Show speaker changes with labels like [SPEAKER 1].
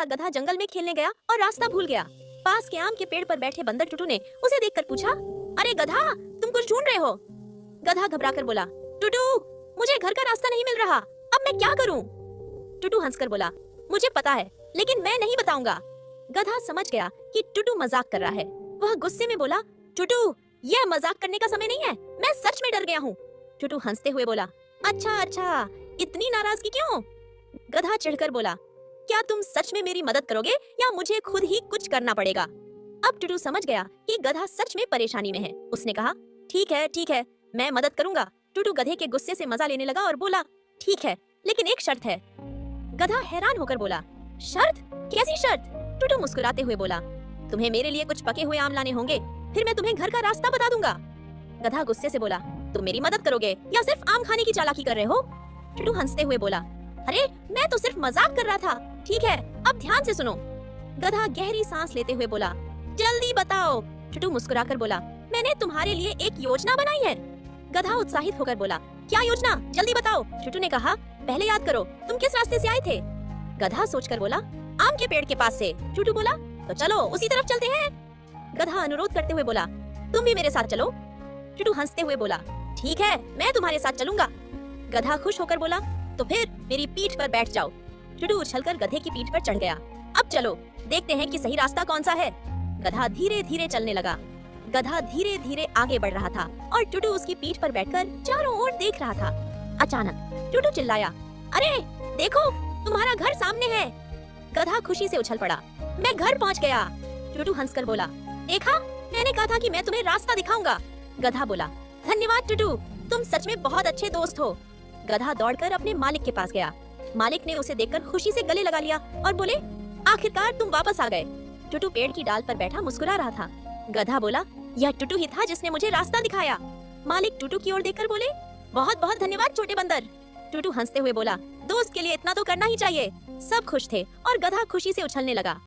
[SPEAKER 1] गधा जंगल में खेलने गया और रास्ता भूल गया। पास के आम के पेड़ पर बैठे बंदर टुटू ने उसे देखकर पूछा, अरे गधा, तुम कुछ ढूंढ रहे हो? गधा घबराकर बोला, टुटू, मुझे घर का रास्ता नहीं मिल रहा, अब मैं क्या करूं? टुटू हंसकर बोला, मुझे पता है, लेकिन मैं नहीं बताऊंगा। गधा समझ गया कि टुटू मजाक कर रहा है। वह गुस्से में बोला, टुटू, यह मजाक करने का समय नहीं है, मैं सच में डर गया हूँ। टुटू हंसते हुए बोला, अच्छा, इतनी नाराजगी क्यों? गधा चिढ़कर बोला, क्या तुम सच में मेरी मदद करोगे या मुझे खुद ही कुछ करना पड़ेगा? अब टुटू समझ गया कि गधा सच में परेशानी में है। उसने कहा, ठीक है, मैं मदद करूंगा। टुटू गधे के गुस्से से मजा लेने लगा और बोला, ठीक है, लेकिन एक शर्त है। गधा हैरान होकर बोला, शर्त? कैसी शर्त? टुटू मुस्कुराते हुए बोला, तुम्हें मेरे लिए कुछ पके हुए आम लाने होंगे, फिर मैं तुम्हें घर का रास्ता बता दूंगा। गधा गुस्से से बोला, तुम मेरी मदद करोगे या सिर्फ आम खाने की चालाकी कर रहे हो? टुटू हंसते हुए बोला, अरे मैं तो सिर्फ मजाक कर रहा था। ठीक है, अब ध्यान से सुनो। गधा गहरी सांस लेते हुए बोला, जल्दी बताओ। टुटू मुस्कुराकर बोला, मैंने तुम्हारे लिए एक योजना बनाई है। गधा उत्साहित होकर बोला, क्या योजना? जल्दी बताओ। टुटू ने कहा, पहले याद करो, तुम किस रास्ते से आए थे? गधा सोचकर बोला, आम के पेड़ के पास से। टुटू बोला, तो चलो उसी तरफ चलते हैं। गधा अनुरोध करते हुए बोला, तुम भी मेरे साथ चलो। टुटू हंसते हुए बोला, ठीक है, मैं तुम्हारे साथ चलूंगा। गधा खुश होकर बोला, तो फिर मेरी पीठ पर बैठ जाओ। टुटू उछलकर गधे की पीठ पर चढ़ गया। अब चलो, देखते हैं कि सही रास्ता कौन सा है। गधा धीरे धीरे चलने लगा। गधा धीरे धीरे आगे बढ़ रहा था और टुटू उसकी पीठ पर बैठकर चारों ओर देख रहा था। अचानक टुटू चिल्लाया, अरे देखो, तुम्हारा घर सामने है। गधा खुशी से उछल पड़ा, मैं घर पहुंच गया। टुटू हंसकर बोला, देखा, मैंने कहा था कि मैं तुम्हें रास्ता दिखाऊंगा। गधा बोला, धन्यवाद टुटू, तुम सच में बहुत अच्छे दोस्त हो। गधा दौड़कर अपने मालिक के पास गया। मालिक ने उसे देखकर खुशी से गले लगा लिया और बोले, आखिरकार तुम वापस आ गए। टुटू पेड़ की डाल पर बैठा मुस्कुरा रहा था। गधा बोला, यह टुटू ही था जिसने मुझे रास्ता दिखाया। मालिक टुटू की ओर देखकर बोले, बहुत बहुत धन्यवाद छोटे बंदर। टुटू हंसते हुए बोला, दोस्त के लिए इतना तो करना ही चाहिए। सब खुश थे और गधा खुशी से उछलने लगा।